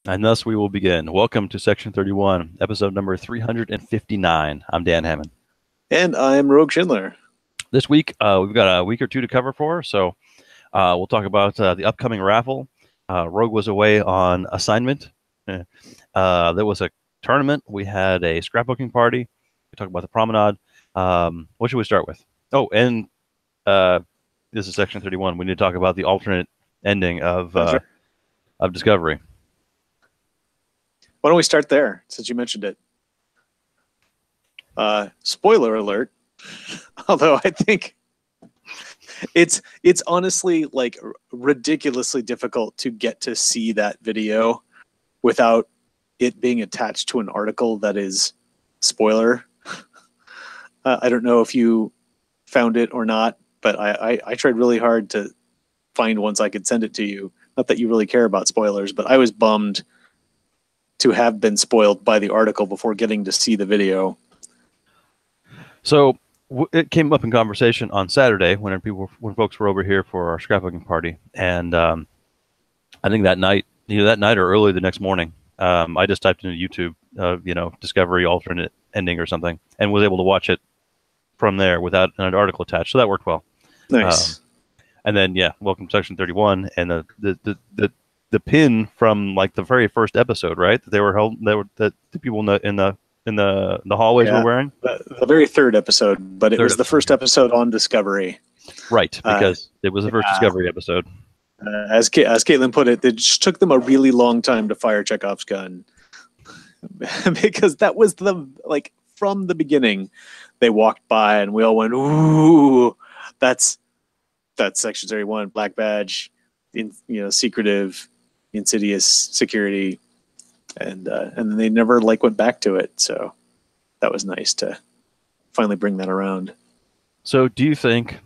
And thus we will begin. Welcome to Section 31, episode number 359. I'm Dan Hammond. And I'm Rogue Schindler. This week, we've got a week or two to cover for, so we'll talk about the upcoming raffle. Rogue was away on assignment. There was a tournament. We had a scrapbooking party. We talked about the promenade. What should we start with? Oh, and this is Section 31. We need to talk about the alternate ending of Discovery. Why don't we start there, since you mentioned it? Spoiler alert. Although I think it's honestly like ridiculously difficult to get to see that video without it being attached to an article that is spoiler. I don't know if you found it or not, but I tried really hard to find ones I could send it to you. Not that you really care about spoilers, but I was bummed to have been spoiled by the article before getting to see the video. So it came up in conversation on Saturday when folks were over here for our scrapbooking party, and I think that night, or early the next morning, I just typed into YouTube, Discovery alternate ending or something, and was able to watch it from there without an article attached. So that worked well. Nice. And then welcome to Section 31, and the pin from like the very first episode, right? That the people in the hallways were wearing. The very third episode, but it was the first episode on Discovery. Right, because it was the first Discovery episode. As Caitlin put it just took them a really long time to fire Chekhov's gun. Because that was from the beginning, they walked by and we all went, "Ooh, that's Section 31, black badge, secretive, insidious security," and then they never went back to it. So that was nice to finally bring that around. So, do you think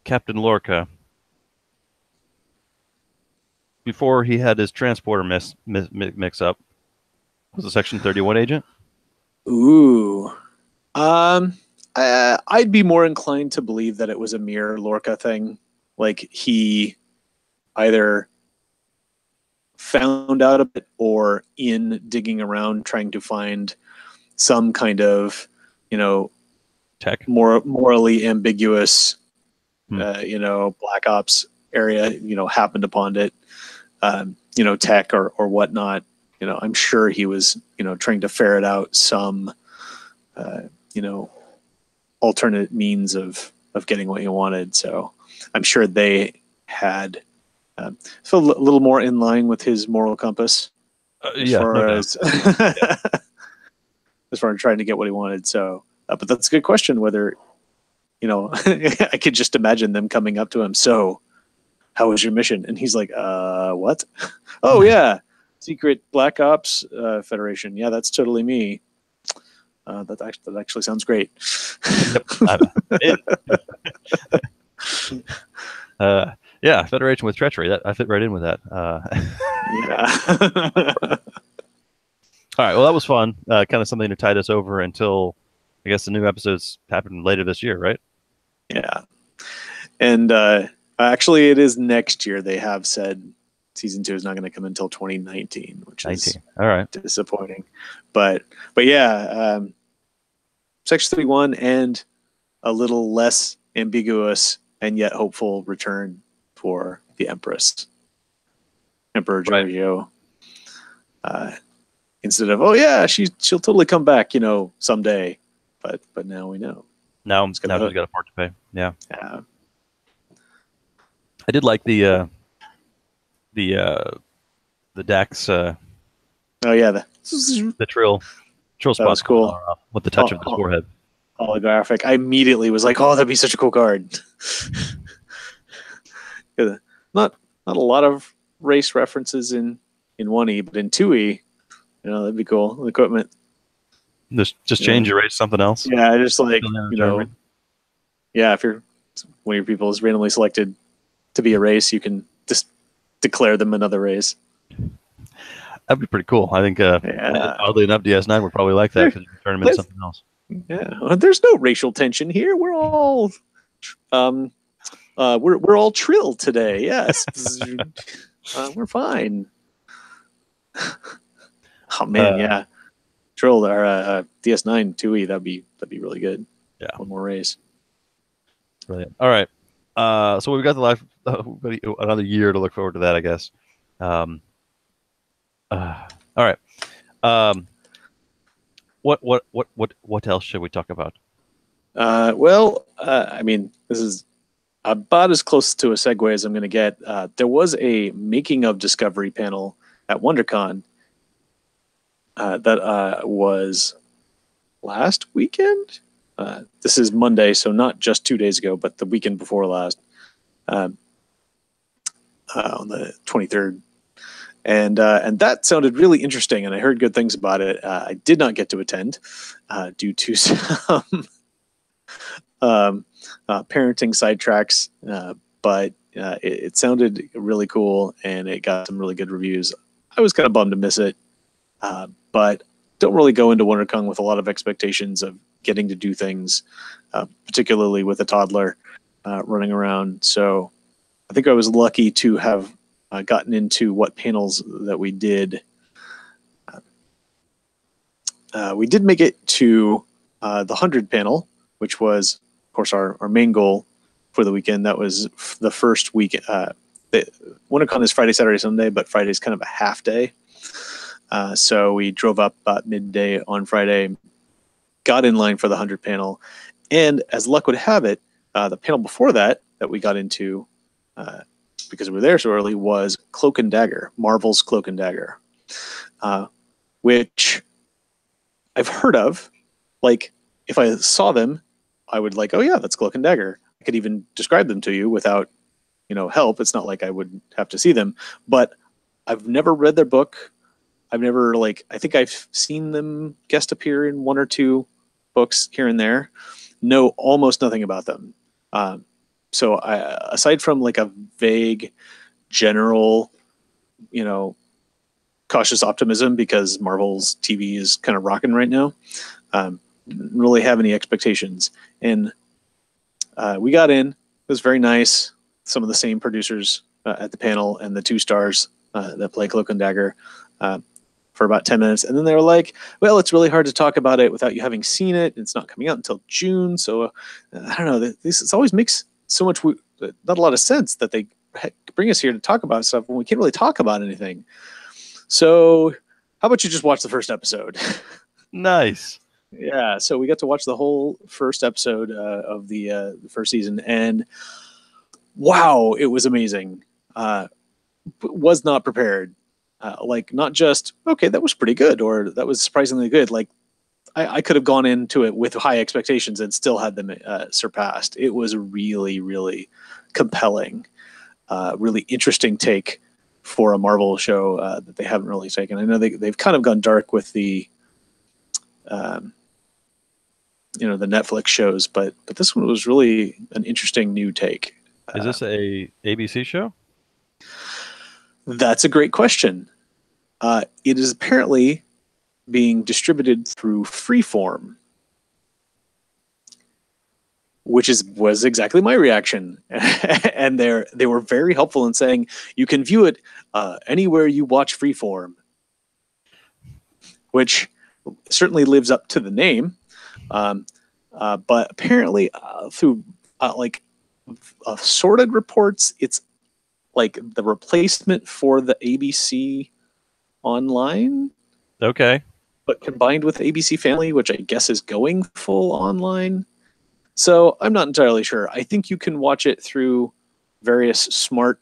Captain Lorca, before he had his transporter mix up, was a Section 31 agent? Ooh, I'd be more inclined to believe that it was a mere Lorca thing. Like he either found out of it or in digging around trying to find some kind of, tech, morally ambiguous, black ops area, happened upon it, tech or whatnot. I'm sure he was, trying to ferret out some, alternate means of getting what he wanted. So I'm sure they had so a little more in line with his moral compass as far as trying to get what he wanted. So, but that's a good question. Whether, I could just imagine them coming up to him. So, how was your mission? And he's like, what? Oh yeah, secret Black Ops Federation. Yeah, that's totally me. That actually sounds great. Yeah, Federation with treachery. That I fit right in with that. Yeah. All right. Well, that was fun. Kind of something to tide us over until I guess the new episodes happen later this year, right? Yeah. And actually, it is next year. They have said season 2 is not going to come until 2019, which is all right, disappointing. But yeah, Section 31 and a little less ambiguous and yet hopeful return for the Empress, Emperor Giorgio. Right. Instead of she'll totally come back, someday. But now we know. Now she's got a part to pay. Yeah. I did like the Dax. The trill spot was cool with the touch of the forehead. Holographic. I immediately was like, "Oh, that'd be such a cool card." Not a lot of race references in 1E, but in 2E, that'd be cool. The equipment. Just change your race to something else. Yeah, just if one of your people is randomly selected to be a race, you can just declare them another race. That'd be pretty cool. I think, oddly enough, DS9 would probably like that because you can turn them into something else. Yeah, there's no racial tension here. We're all, we're all trill today. Yes, we're fine. Oh man, yeah. Trill or DS9 2E, that'd be really good. Yeah. One more race. Brilliant. All right. So we've got another year to look forward to that, I guess. All right. What else should we talk about? I mean, this is about as close to a segue as I'm going to get. There was a making of Discovery panel at WonderCon that was last weekend. This is Monday, so not just 2 days ago, but the weekend before last, on the 23rd. And that sounded really interesting, and I heard good things about it. I did not get to attend due to some parenting sidetracks, but it sounded really cool, and it got some really good reviews. I was kind of bummed to miss it, but don't really go into WonderCon with a lot of expectations of getting to do things, particularly with a toddler running around. So I think I was lucky to have gotten into what panels that we did. We did make it to the 100 panel, which was, of course, our main goal for the weekend. That was the first week. WonderCon is Friday, Saturday, Sunday, but Friday's kind of a half day. So we drove up about midday on Friday, got in line for the 100 panel, and as luck would have it, the panel before that we got into, because we were there so early, was Cloak and Dagger, Marvel's Cloak and Dagger, which I've heard of. Like, if I saw them, I would like, oh yeah, that's Cloak and Dagger. I could even describe them to you without, help. It's not like I would have to see them, but I've never read their book. I've never, I think I've seen them guest appear in one or two books here and there. Know almost nothing about them. So aside from like a vague, general, cautious optimism because Marvel's TV is kind of rocking right now, didn't really have any expectations. And we got in. It was very nice. Some of the same producers at the panel and the two stars that play Cloak and Dagger for about 10 minutes. And then they were like, well, it's really hard to talk about it without you having seen it. It's not coming out until June. So I don't know. This always makes so much, not a lot of sense that they bring us here to talk about stuff when we can't really talk about anything. So how about you just watch the first episode? Nice. Yeah. So we got to watch the whole first episode of the first season, and wow, it was amazing. Was not prepared. Not just, okay, that was pretty good, or that was surprisingly good. Like, I could have gone into it with high expectations and still had them surpassed. It was really, really compelling, really interesting take for a Marvel show that they haven't really taken. I know they've kind of gone dark with the, the Netflix shows, but this one was really an interesting new take. Is this a ABC show? That's a great question. It is apparently being distributed through Freeform, which was exactly my reaction. And they were very helpful in saying you can view it anywhere you watch Freeform, which certainly lives up to the name. But apparently through assorted reports, it's like the replacement for the ABC Online. Okay. But combined with ABC Family, which I guess is going full online. So I'm not entirely sure. I think you can watch it through various smart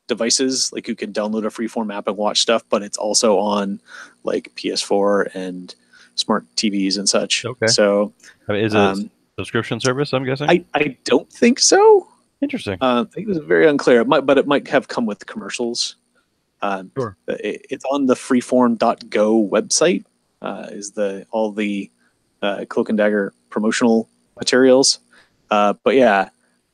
devices. Like, you can download a Freeform app and watch stuff, but it's also on like PS4 and smart TVs and such. Okay. So is it a subscription service, I'm guessing? I don't think so. Interesting. I think it was very unclear. But it might have come with commercials. Sure. It's on the freeform.go website. Is all the Cloak and Dagger promotional materials. But yeah,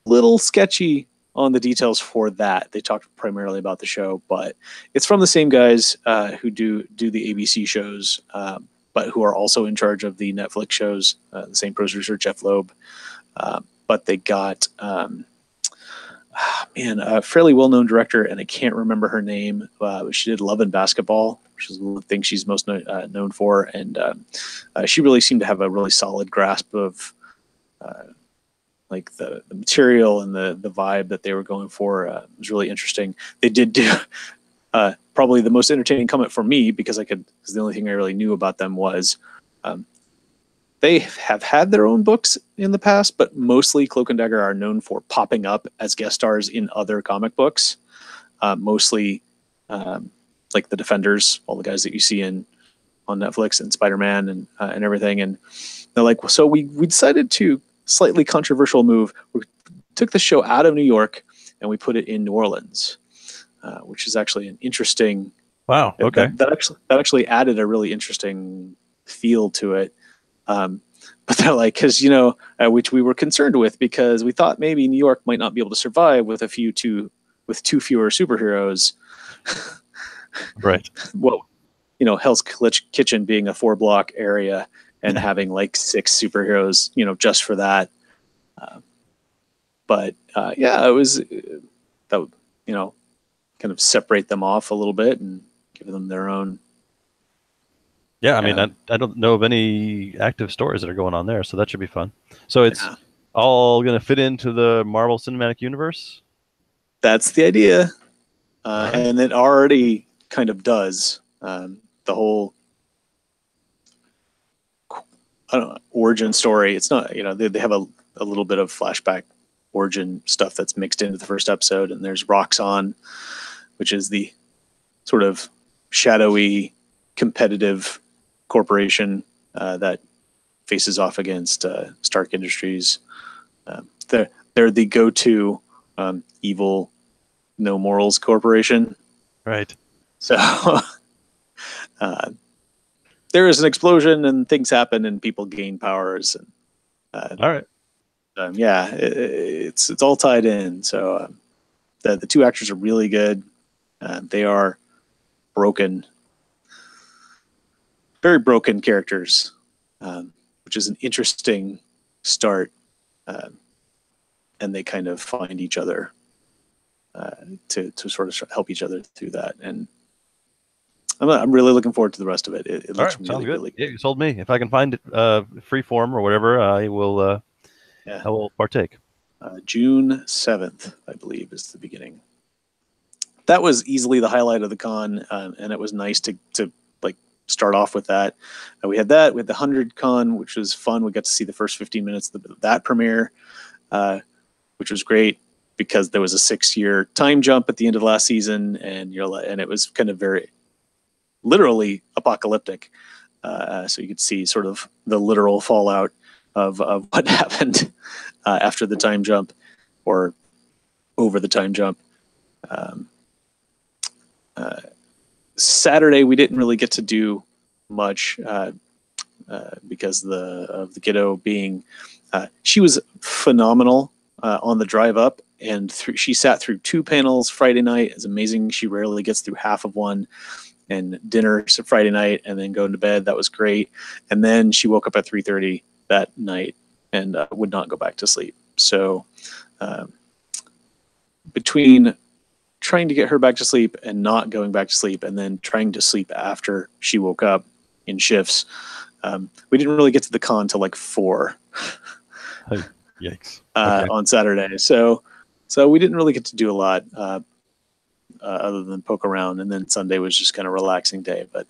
little sketchy on the details for that. They talked primarily about the show, but it's from the same guys who do the ABC shows, but who are also in charge of the Netflix shows. The same producer, Jeff Loeb. But they got man, a fairly well-known director, and I can't remember her name. She did Love and Basketball, which is one of the things she's most known for, and she really seemed to have a really solid grasp of like the material and the vibe that they were going for. It was really interesting. They did do probably the most entertaining comment for me, because the only thing I really knew about them was they have had their own books in the past, but mostly Cloak and Dagger are known for popping up as guest stars in other comic books. Mostly like the Defenders, all the guys that you see on Netflix, and Spider-Man and everything. And they're like, so we decided to slightly controversial move. We took the show out of New York and we put it in New Orleans, which is actually an interesting. Wow. Okay. That actually added a really interesting feel to it. But they're like, because which we were concerned with, because we thought maybe New York might not be able to survive with two fewer superheroes. Right. Well, Hell's Kitchen being a 4-block area and having like 6 superheroes, just for that. But it was that would, kind of separate them off a little bit and give them their own. Yeah, I mean, I don't know of any active stories that are going on there, so that should be fun. So it's all going to fit into the Marvel Cinematic Universe? That's the idea. Right. And it already kind of does. The whole origin story. It's not, they have a little bit of flashback origin stuff that's mixed into the first episode, and there's Roxxon, which is the sort of shadowy, competitive corporation that faces off against Stark Industries. They're the go-to evil, no morals corporation. Right. So there is an explosion and things happen and people gain powers. And all right. It's all tied in. So the 2 actors are really good. They are broken. Very broken characters, which is an interesting start, and they kind of find each other to sort of help each other through that. And I'm really looking forward to the rest of it. It looks really good. Yeah, you sold me. If I can find it free form or whatever, I will partake. June 7th, I believe, is the beginning. That was easily the highlight of the con, and it was nice to like start off with that. We had the 100 con, which was fun. We got to see the first 15 minutes of that premiere, which was great because there was a 6-year time jump at the end of last season, and it was kind of very literally apocalyptic. So you could see sort of the literal fallout of what happened after the time jump or over the time jump. Saturday we didn't really get to do much because of the kiddo being she was phenomenal on the drive up, and she sat through 2 panels Friday night. It's amazing. She rarely gets through half of one. And dinner Friday night and then going to bed. That was great. And then she woke up at 3:30 that night and would not go back to sleep. So between trying to get her back to sleep and not going back to sleep and then trying to sleep after she woke up in shifts, we didn't really get to the con till like 4. Yikes. On Saturday. So we didn't really get to do a lot other than poke around. And then Sunday was just kind of a relaxing day. But,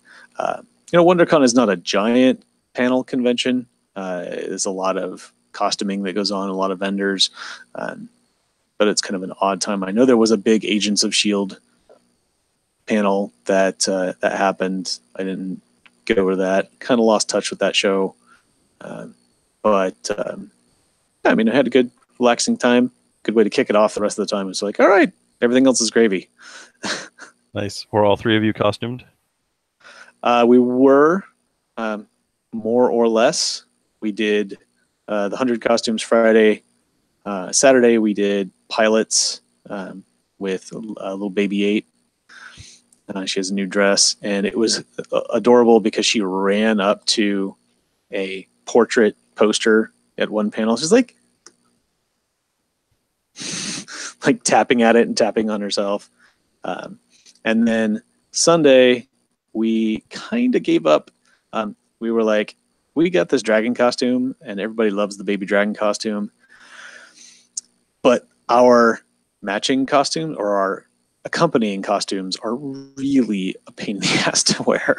WonderCon is not a giant panel convention. There's a lot of costuming that goes on, a lot of vendors. But it's kind of an odd time. I know there was a big Agents of S.H.I.E.L.D. panel that happened. I didn't get over that. Kind of lost touch with that show. I had a good, relaxing time. Good way to kick it off the rest of the time. It's like, all right, everything else is gravy. Nice. Were all 3 of you costumed? We were, more or less. We did the 100 costumes Friday. Saturday we did pilots with little baby 8. She has a new dress, and it was adorable because she ran up to a portrait poster at one panel. She's like like tapping at it and tapping on herself. And then Sunday, we kind of gave up. We were like, we got this dragon costume, and everybody loves the baby dragon costume. But our matching costumes or our accompanying costumes are really a pain in the ass to wear.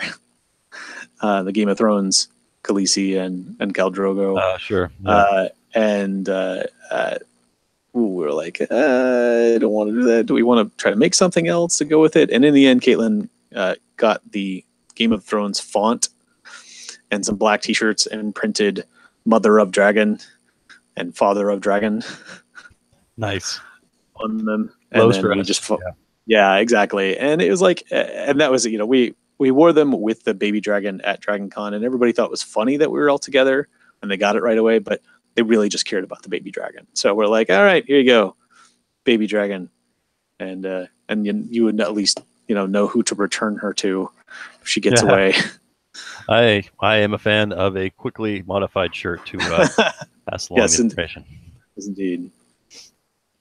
The Game of Thrones, Khaleesi and Khal Drogo. Sure. Yeah. We were like, I don't want to do that. Do we want to try to make something else to go with it? And in the end, Caitlin got the Game of Thrones font and some black T-shirts and printed Mother of Dragon and Father of Dragon. Nice. On them. And low then stress. We just yeah, exactly. And it was like, and that was, we wore them with the baby dragon at Dragon Con, and everybody thought it was funny that we were all together, and they got it right away, but they really just cared about the baby dragon. So we're like, all right, here you go, baby dragon. And you would at least, know who to return her to if she gets away. I am a fan of a quickly modified shirt to pass along the information. Yes, indeed.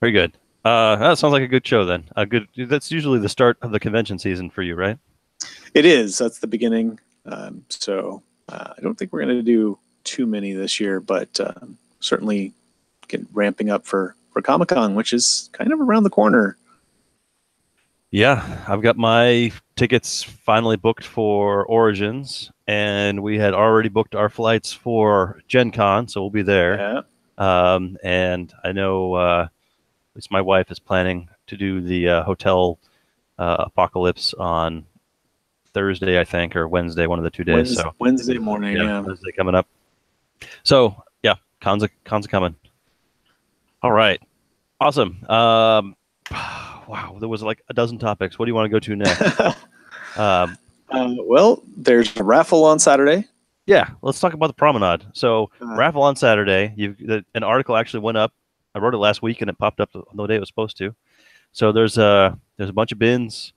Very good. That sounds like a good show then. That's usually the start of the convention season for you, right? It is. That's the beginning. So I don't think we're going to do too many this year, but certainly get ramping up for Comic-Con, which is kind of around the corner. Yeah, I've got my tickets finally booked for Origins, and we had already booked our flights for Gen Con, so we'll be there. Yeah. And I know at least my wife is planning to do the hotel apocalypse on Thursday, I think, or Wednesday, one of the 2 days. Wednesday morning, yeah. Wednesday coming up. So yeah, cons are coming. All right, awesome. Wow, there was like a dozen topics. What do you want to go to next? Well, there's a raffle on Saturday. Yeah, let's talk about the promenade. So raffle on Saturday. An article actually went up. I wrote it last week, and it popped up on the day it was supposed to. So there's a bunch of bins.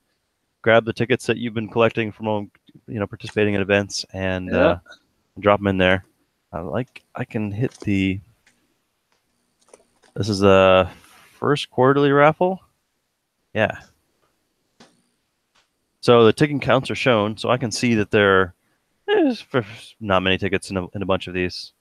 Grab the tickets that you've been collecting from participating in events, and drop them in there. I can hit the. This is the first quarterly raffle. Yeah. So the ticket counts are shown, so I can see that there's not many tickets in a bunch of these.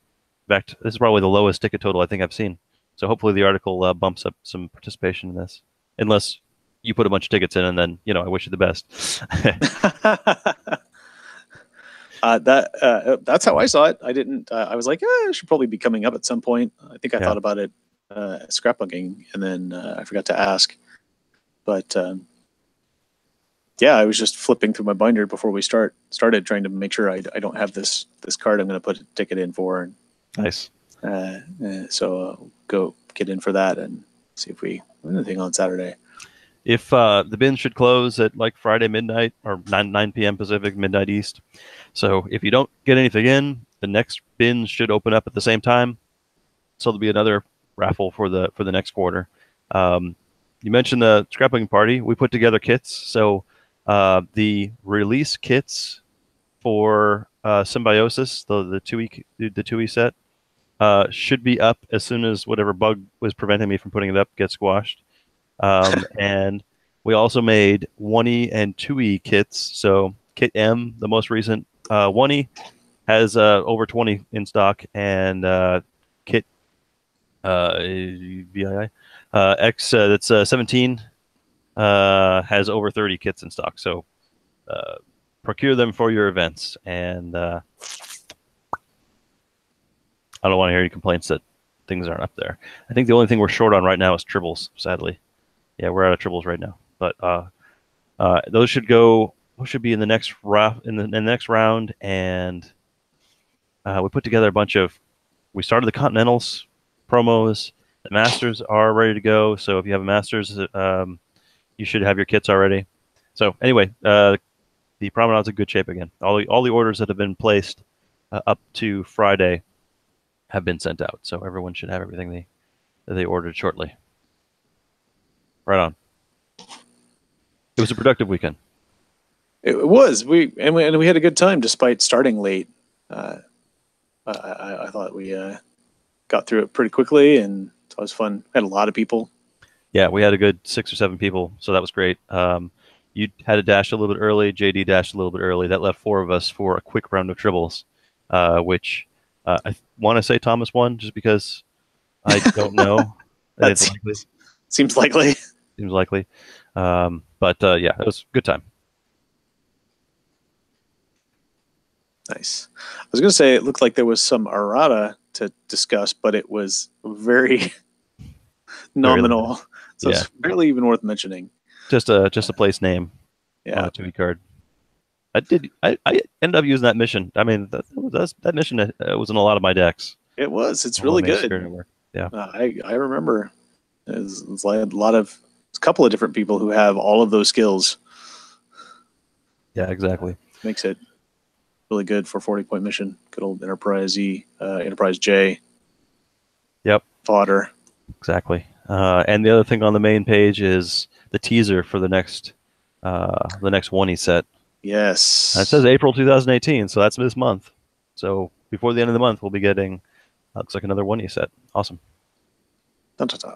In fact, this is probably the lowest ticket total I think I've seen. So hopefully the article bumps up some participation in this, unless you put a bunch of tickets in, and then I wish you the best. That's how I saw it. I didn't. I was like, it should probably be coming up at some point. I think I thought about it scrapbooking, and then I forgot to ask. But I was just flipping through my binder before we started trying to make sure I don't have this card I'm going to put a ticket in for. And, nice. So go get in for that and see if we win anything on Saturday. If the bins should close at like Friday midnight or 9 p.m. Pacific, midnight East. So if you don't get anything in, the next bins should open up at the same time. So there'll be another raffle for the next quarter. You mentioned the scrapbooking party. We put together kits. So the release kits for Symbiosis, the 2E set, should be up as soon as whatever bug was preventing me from putting it up gets squashed. And we also made 1E and 2E kits. So Kit M, the most recent 1E, has over 20 in stock, and Kit VII X that's 17 has over 30 kits in stock. So procure them for your events. And I don't want to hear any complaints that things aren't up there. I think the only thing we're short on right now is tribbles, sadly. Yeah, we're out of tribbles right now. But those should be in the next next round. And we put together a bunch of. We started the Continentals promos. The Masters are ready to go. So if you have a Masters, you should have your kits already. So anyway, the Promenade's in good shape again. All the orders that have been placed up to Friday have been sent out. So everyone should have everything they ordered shortly. Right on. It was a productive weekend. It was. We had a good time despite starting late. I thought we got through it pretty quickly, and it was fun. Had a lot of people. Yeah, we had a good 6 or 7 people, so that was great. You had to dash a little bit early. JD dashed a little bit early. That left 4 of us for a quick round of tribbles, which I want to say Thomas won just because I don't know, and That it's likely. seems likely. Seems likely. But yeah, it was a good time. Nice. I was going to say it looked like there was some errata to discuss, but it was very Very limited. nominal, so Yeah, it's barely even worth mentioning. just a place name on Yeah. a 2E card. I ended up using that mission. I mean, that mission was in a lot of my decks. It was. It's A lot of really my good. spirit work. Yeah. I remember. It's like a couple of different people who have all of those skills. Yeah, exactly. Makes it really good for 40-point mission. Good old Enterprise E, Enterprise J. Yep. Fodder. Exactly. And the other thing on the main page is the teaser for the next 1E set. Yes. And it says April 2018, so that's this month. So before the end of the month, we'll be getting looks like another 1E set. Awesome. Dun, dun, dun.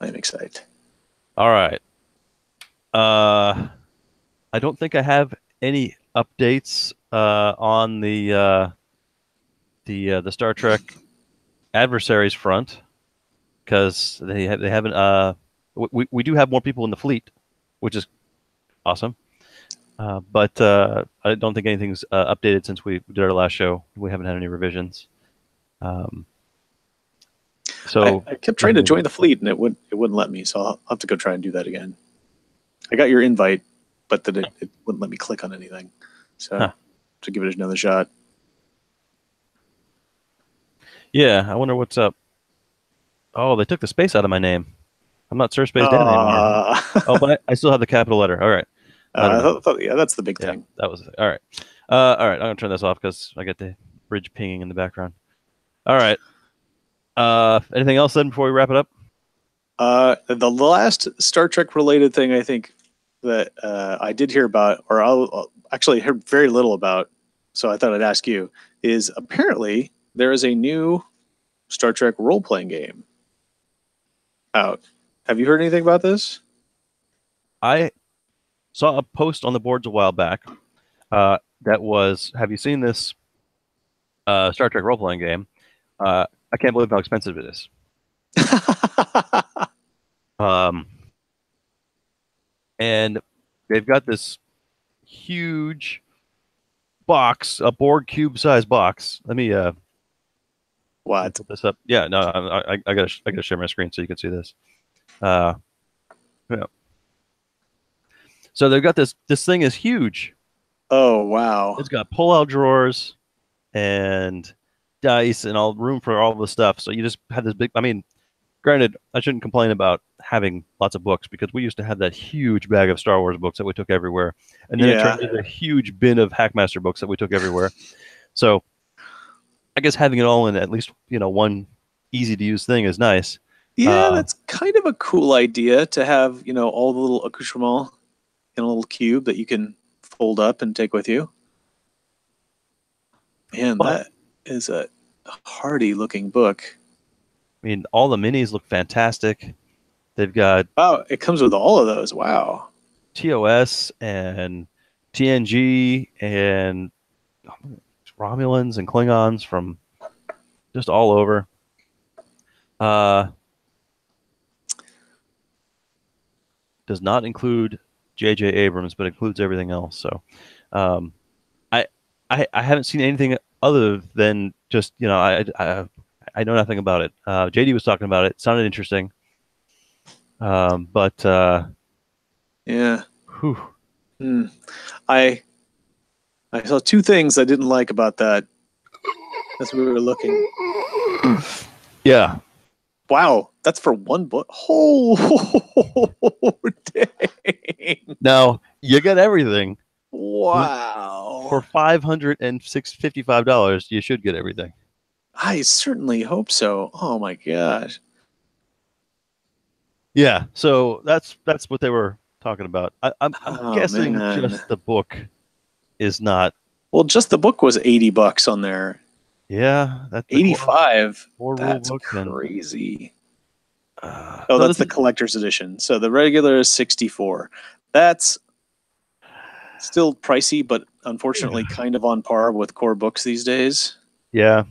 I'm excited. All right. I don't think I have any updates on the Star Trek adversaries front because they haven't. We do have more people in the fleet, which is awesome. But I don't think anything's updated since we did our last show. We haven't had any revisions. So I kept trying to join the fleet and it wouldn't let me, so I'll have to go try and do that again. I got your invite, but then it wouldn't let me click on anything. So to give it another shot. Yeah, I wonder what's up. Oh, they took the space out of my name. I'm not Sir Space Dan anymore. Oh, but I still have the capital letter. All right. Yeah, that's the big thing. That was all right. All right. I'm gonna turn this off because I get the bridge pinging in the background. All right. Anything else then before we wrap it up? The last Star Trek related thing I think that I did hear about, or I'll actually heard very little about, so I thought I'd ask you, is apparently there is a new Star Trek role playing game out. Have you heard anything about this? I saw a post on the boards a while back that was, have you seen this Star Trek role playing game? I can't believe how expensive it is. And they've got this huge box, a board cube size box. Let me What? put this up. Yeah, no, I gotta share my screen so you can see this. Yeah. So they've got this thing is huge. Oh wow! It's got pull-out drawers and dice and all room for all the stuff. So you just have this big. I mean, granted, I shouldn't complain about having lots of books because we used to have that huge bag of Star Wars books that we took everywhere, and then it turned into a huge bin of Hackmaster books that we took everywhere. So I guess having it all in at least one easy to use thing is nice. Yeah, that's kind of a cool idea to have all the little accoutrements in a little cube that you can fold up and take with you. Man, that is a hardy looking book. I mean, all the minis look fantastic. They've got it comes with all of those. Wow. TOS and TNG and Romulans and Klingons from just all over. Does not include J.J. Abrams, but includes everything else. So, I haven't seen anything other than just I know nothing about it. JD was talking about it. It sounded interesting. But yeah. Whew. I saw two things I didn't like about that as we were looking. Yeah. Wow, that's for one book. Oh, dang! Now you get everything. Wow. For $555, you should get everything. I certainly hope so. Oh my gosh. Yeah, so that's what they were talking about. I'm guessing just the book is not. Well, just the book was $80 on there. Yeah, that's 85. Four That's rule book crazy. Oh, no, that's the collector's edition. So the regular is 64. That's still pricey, but unfortunately kind of on par with core books these days. yeah.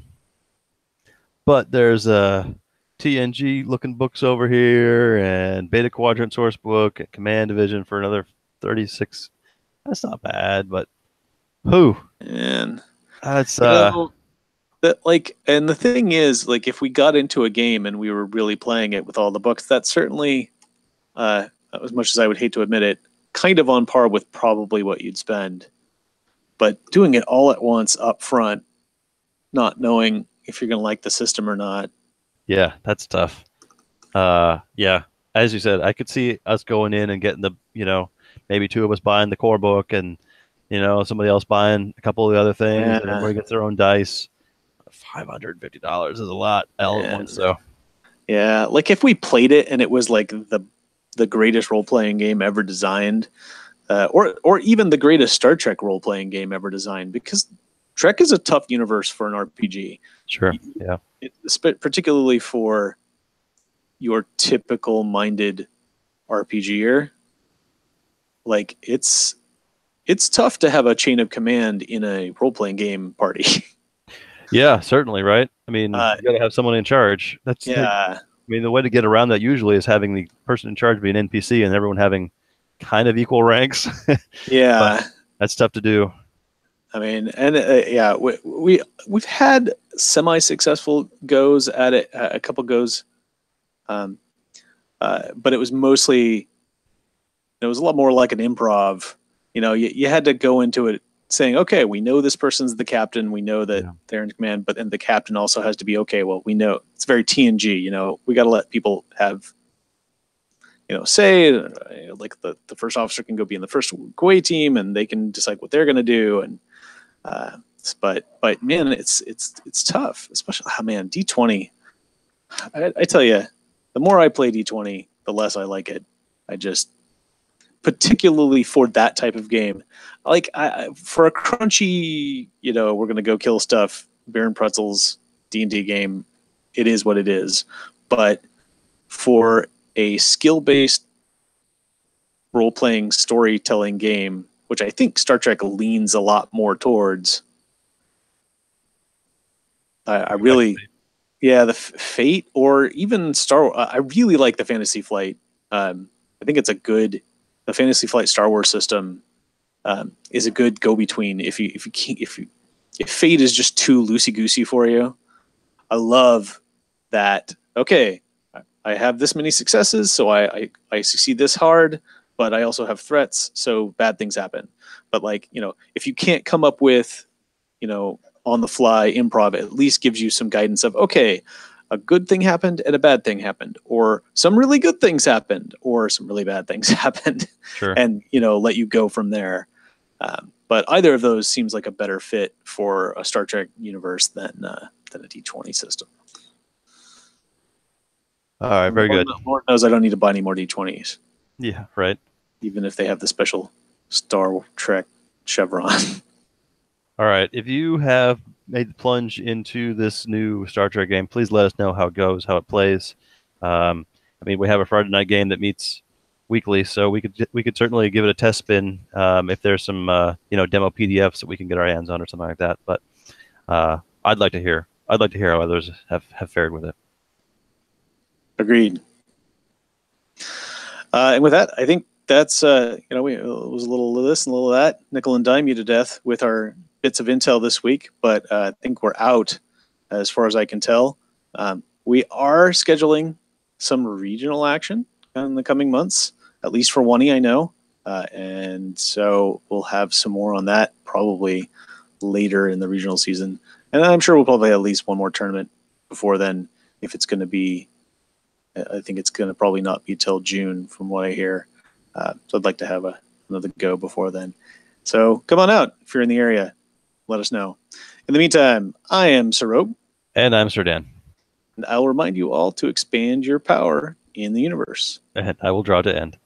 But there's TNG looking books over here and Beta Quadrant source book, Command Division for another 36. That's not bad, but who? And That's you know that like, and the thing is, like, if we got into a game and we were really playing it with all the books, that's certainly, as much as I would hate to admit it, kind of on par with probably what you'd spend. But doing it all at once up front, not knowing if you're going to like the system or not. yeah, that's tough. Yeah, as you said, I could see us going in and getting maybe two of us buying the core book and somebody else buying a couple of the other things, and Yeah, everybody gets their own dice. $550 is a lot all at once, though. yeah. Like if we played it and it was like the greatest role playing game ever designed, or even the greatest Star Trek role playing game ever designed, because Trek is a tough universe for an RPG. Sure. Yeah. Particularly for your typical minded RPGer. Like it's tough to have a chain of command in a role playing game party. Yeah, certainly, right? I mean, you got to have someone in charge. Yeah. I mean, the way to get around that usually is having the person in charge be an NPC and everyone having kind of equal ranks. Yeah. But that's tough to do. I mean, and yeah, we've had semi-successful goes at it, a couple goes, but it was mostly, it was a lot more like an improv. You had to go into it saying, okay, we know this person's the captain, we know that they're in command, but then the captain also has to be okay. Well, we know it's very TNG. We got to let people have, say, like the first officer can go be in the first away team, and they can decide what they're going to do, and but man, it's tough, especially man, D20. I tell you, the more I play D20, the less I like it. I just, particularly for that type of game, like for a crunchy, we're gonna go kill stuff, beer and pretzels D&D game, it is what it is. But for a skill-based role-playing storytelling game, which I think Star Trek leans a lot more towards, I really, yeah, the Fate or even Star. I really like the Fantasy Flight. I think it's the Fantasy Flight Star Wars system is a good go between. If Fate is just too loosey goosey for you, I love that. Okay, I have this many successes, so I succeed this hard, but I also have threats, so bad things happen. But if you can't come up with, on the fly improv, at least gives you some guidance of, okay, a good thing happened and a bad thing happened, or some really good things happened, or some really bad things happened. Sure. And let you go from there. But either of those seems like a better fit for a Star Trek universe than a D20 system. All right, very good. Lord knows I don't need to buy any more D20s. Yeah, right. Even if they have the special Star Trek chevron. All right. If you have made the plunge into this new Star Trek game, please let us know how it goes, how it plays. I mean, we have a Friday night game that meets weekly, so we could certainly give it a test spin if there's some demo PDFs that we can get our hands on or something like that. But I'd like to hear how others have fared with it. Agreed. And with that, I think that's it was a little of this and a little of that. Nickel and dime you to death with our bits of intel this week, but I think we're out as far as I can tell. We are scheduling some regional action in the coming months, at least for one I know. And so we'll have some more on that probably later in the regional season. And I'm sure we'll probably have at least one more tournament before then, if it's going to be. I think it's going to probably not be till June from what I hear. So I'd like to have another go before then. So come on out if you're in the area. Let us know. In the meantime, I am Sir Rogue. And I'm Sir Dan. And I'll remind you all to expand your power in the universe. And I will draw to end.